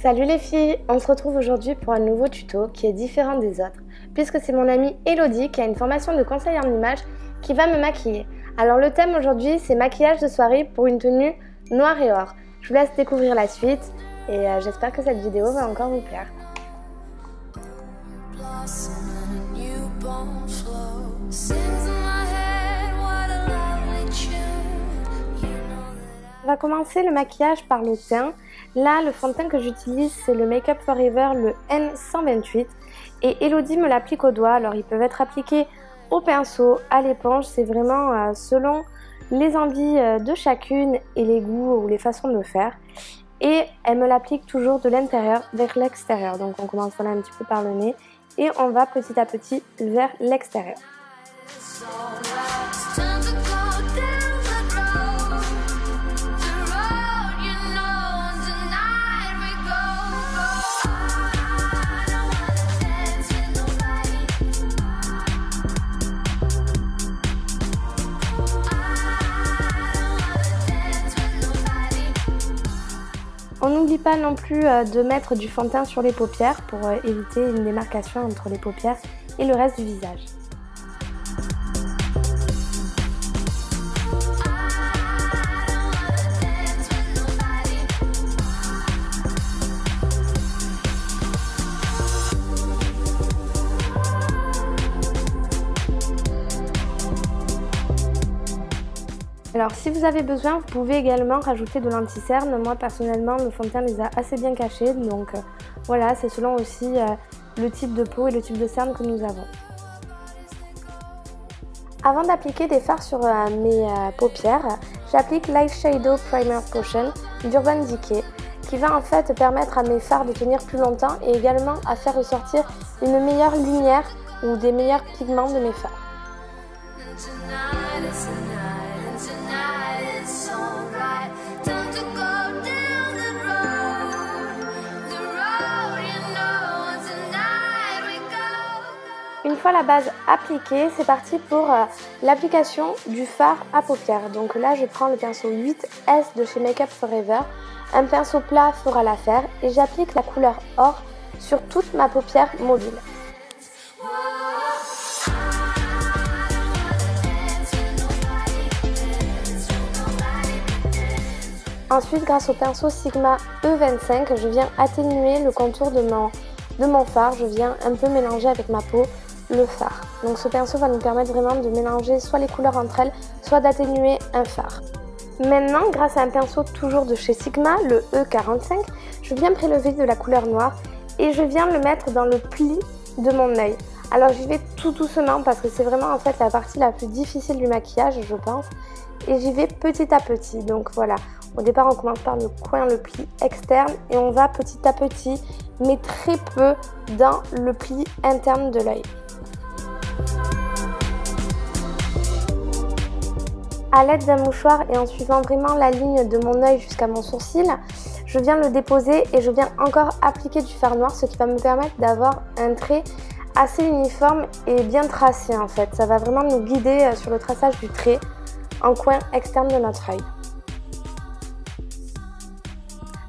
Salut les filles, on se retrouve aujourd'hui pour un nouveau tuto qui est différent des autres puisque c'est mon amie Elodie qui a une formation de conseil en images qui va me maquiller. Alors le thème aujourd'hui c'est maquillage de soirée pour une tenue noire et or. Je vous laisse découvrir la suite et j'espère que cette vidéo va encore vous plaire. On va commencer le maquillage par le teint. Là, le fond de teint que j'utilise, c'est le Make Up For Ever, le N128. Et Elodie me l'applique au doigt. Alors, ils peuvent être appliqués au pinceau, à l'éponge. C'est vraiment selon les envies de chacune et les goûts ou les façons de faire. Et elle me l'applique toujours de l'intérieur vers l'extérieur. Donc, on commence voilà un petit peu par le nez et on va petit à petit vers l'extérieur. On n'oublie pas non plus de mettre du fond de teint sur les paupières pour éviter une démarcation entre les paupières et le reste du visage. Alors si vous avez besoin, vous pouvez également rajouter de l'anti-cerne. Moi personnellement, le fond de teint les a assez bien cachés, donc voilà, c'est selon aussi le type de peau et le type de cerne que nous avons. Avant d'appliquer des fards sur mes paupières, j'applique l'Eyeshadow Primer Potion d'Urban Decay, qui va en fait permettre à mes fards de tenir plus longtemps et également à faire ressortir une meilleure lumière ou des meilleurs pigments de mes fards. Une fois la base appliquée, c'est parti pour l'application du fard à paupières. Donc là, je prends le pinceau 8S de chez Make Up For Ever. Un pinceau plat fera l'affaire et j'applique la couleur or sur toute ma paupière mobile. Ensuite, grâce au pinceau Sigma E25, je viens atténuer le contour de mon fard. Je viens un peu mélanger avec ma peau le fard. Donc ce pinceau va nous permettre vraiment de mélanger soit les couleurs entre elles, soit d'atténuer un fard. Maintenant, grâce à un pinceau toujours de chez Sigma, le E45, je viens prélever de la couleur noire et je viens le mettre dans le pli de mon œil. Alors j'y vais tout doucement parce que c'est vraiment en fait la partie la plus difficile du maquillage, je pense. Et j'y vais petit à petit. Donc voilà, au départ on commence par le coin, le pli externe et on va petit à petit, mais très peu, dans le pli interne de l'œil. À l'aide d'un mouchoir et en suivant vraiment la ligne de mon œil jusqu'à mon sourcil, je viens le déposer et je viens encore appliquer du fard noir, ce qui va me permettre d'avoir un trait assez uniforme et bien tracé en fait. Ça va vraiment nous guider sur le traçage du trait en coin externe de notre œil.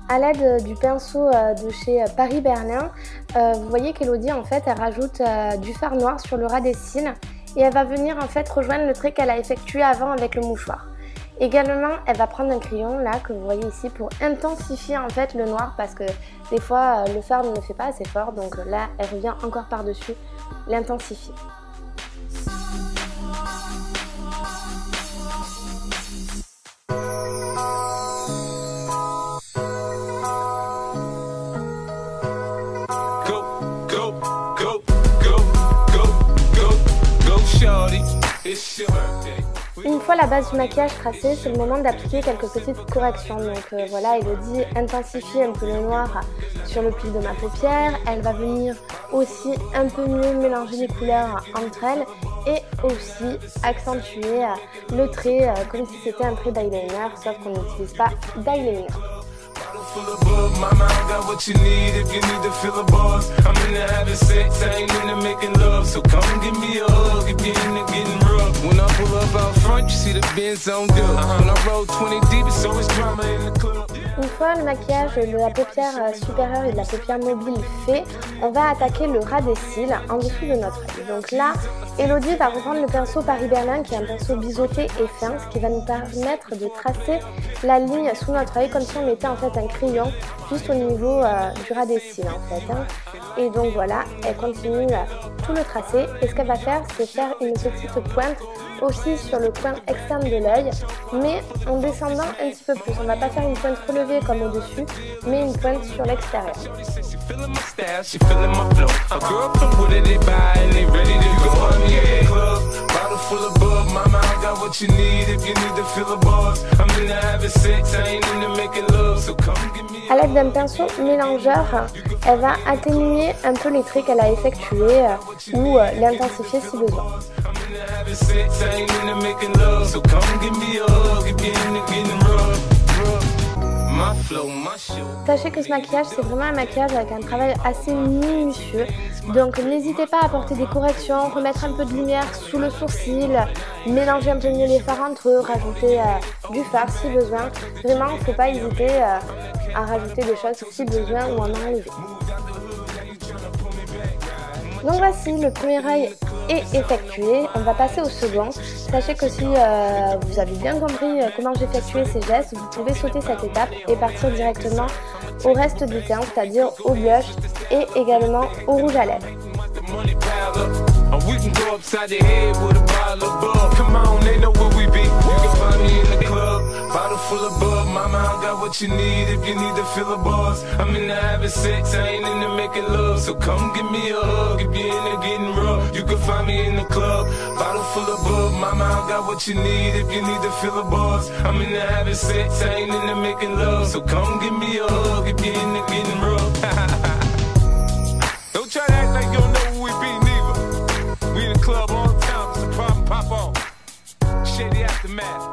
À l'aide du pinceau de chez Paris Berlin, vous voyez qu'Elodie en fait elle rajoute du fard noir sur le ras des cils et elle va venir en fait rejoindre le trait qu'elle a effectué avant avec le mouchoir. Également, elle va prendre un crayon là que vous voyez ici pour intensifier en fait le noir parce que des fois le fard ne le fait pas assez fort, donc là elle revient encore par-dessus l'intensifier. Une fois la base du maquillage tracée, c'est le moment d'appliquer quelques petites corrections. Donc voilà, Elodie intensifie un peu le noir sur le pli de ma paupière. Elle va venir aussi un peu mieux mélanger les couleurs entre elles et aussi accentuer le trait comme si c'était un trait d'eyeliner, sauf qu'on n'utilise pas d'eyeliner. full of bug. My mind got what you need if you need to fill the bars. I'm in the having sex, I ain't in the making love. So come give me a hug if you're in the getting rough. When I pull up out front, you see the Benz on dub. When I roll 20 deep, it's always drama in the club. Une fois le maquillage de la paupière supérieure et de la paupière mobile fait, on va attaquer le ras des cils en dessous de notre œil. Donc là, Elodie va reprendre le pinceau Paris-Berlin qui est un pinceau biseauté et fin, ce qui va nous permettre de tracer la ligne sous notre œil comme si on mettait en fait un crayon juste au niveau du ras des cils en fait. Et donc voilà, elle continue tout le tracé et ce qu'elle va faire, c'est faire une petite pointe aussi sur le coin externe de l'œil, mais en descendant un petit peu plus. On ne va pas faire une pointe relevée comme au-dessus, mais une pointe sur l'extérieur. À l'aide d'un pinceau mélangeur, elle va atténuer un peu les traits qu'elle a effectués ou l'intensifier si besoin. Sachez que ce maquillage, c'est vraiment un maquillage avec un travail assez minutieux. Donc n'hésitez pas à apporter des corrections, remettre un peu de lumière sous le sourcil, mélanger un peu mieux les fards entre eux, rajouter du fard si besoin. Vraiment, il ne faut pas hésiter à rajouter des choses si besoin ou en enlever. Donc voici, le premier œil est effectué. On va passer au second. Sachez que si vous avez bien compris comment j'effectuais ces gestes, vous pouvez sauter cette étape et partir directement au reste du teint, c'est-à-dire au blush et également au rouge à lèvres. Don't try to act like you don't know who we be, neither. We in the club all the time, it's a problem, pop on. Shady aftermath.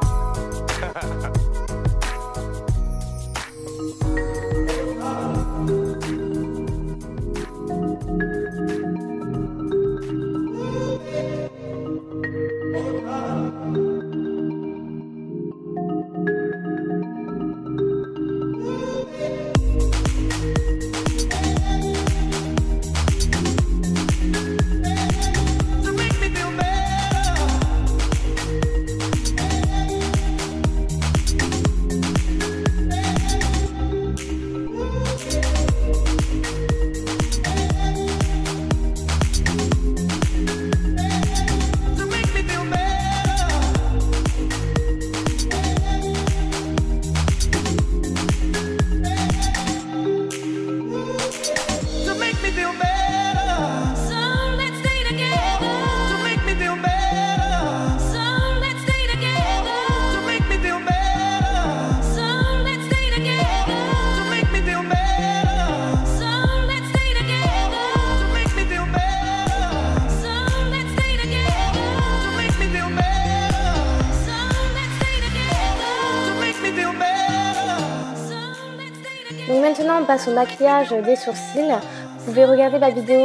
Donc maintenant on passe au maquillage des sourcils. Vous pouvez regarder ma vidéo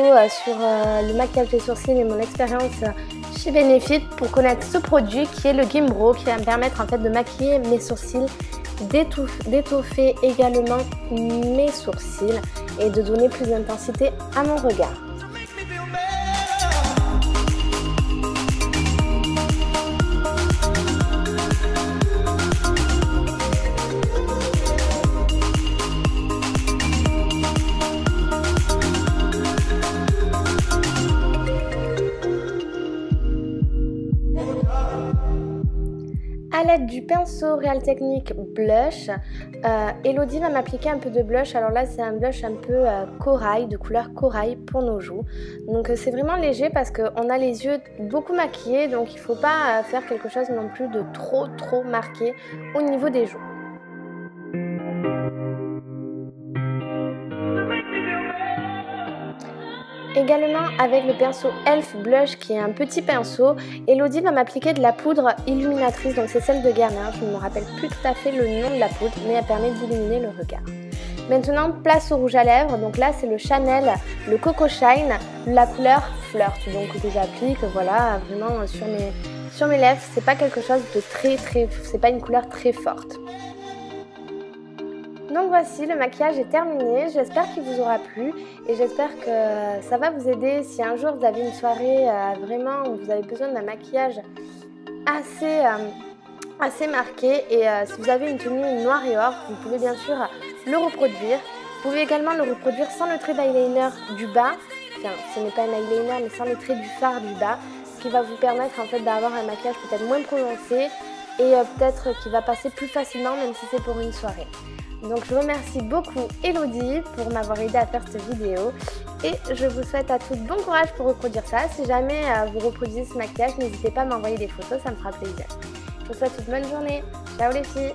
sur le maquillage des sourcils et mon expérience chez Benefit pour connaître ce produit qui est le Gimbro, qui va me permettre en fait de maquiller mes sourcils, d'étoffer également mes sourcils et de donner plus d'intensité à mon regard. A l'aide du pinceau Real Technique Blush, Elodie va m'appliquer un peu de blush. Alors là c'est un blush un peu corail, de couleur corail pour nos joues. Donc c'est vraiment léger parce qu'on a les yeux beaucoup maquillés, donc il ne faut pas faire quelque chose non plus de trop marqué au niveau des joues. Également avec le pinceau Elf Blush qui est un petit pinceau, Elodie va m'appliquer de la poudre illuminatrice, donc c'est celle de Garnier, je ne me rappelle plus tout à fait le nom de la poudre, mais elle permet d'illuminer le regard. Maintenant place au rouge à lèvres, donc là c'est le Chanel, le Coco Shine, la couleur Flirt, donc que j'applique voilà vraiment sur mes lèvres, c'est pas quelque chose de c'est pas une couleur très forte. Donc voici, le maquillage est terminé, j'espère qu'il vous aura plu et j'espère que ça va vous aider si un jour vous avez une soirée vraiment où vous avez besoin d'un maquillage assez marqué et si vous avez une tenue noire et or, vous pouvez bien sûr le reproduire. Vous pouvez également le reproduire sans le trait d'eyeliner du bas, enfin ce n'est pas un eyeliner mais sans le trait du fard du bas, ce qui va vous permettre en fait d'avoir un maquillage peut-être moins prononcé et peut-être qui va passer plus facilement même si c'est pour une soirée. Donc je remercie beaucoup Elodie pour m'avoir aidé à faire cette vidéo et je vous souhaite à toutes bon courage pour reproduire ça. Si jamais vous reproduisez ce maquillage, n'hésitez pas à m'envoyer des photos, ça me fera plaisir. Je vous souhaite une bonne journée. Ciao les filles!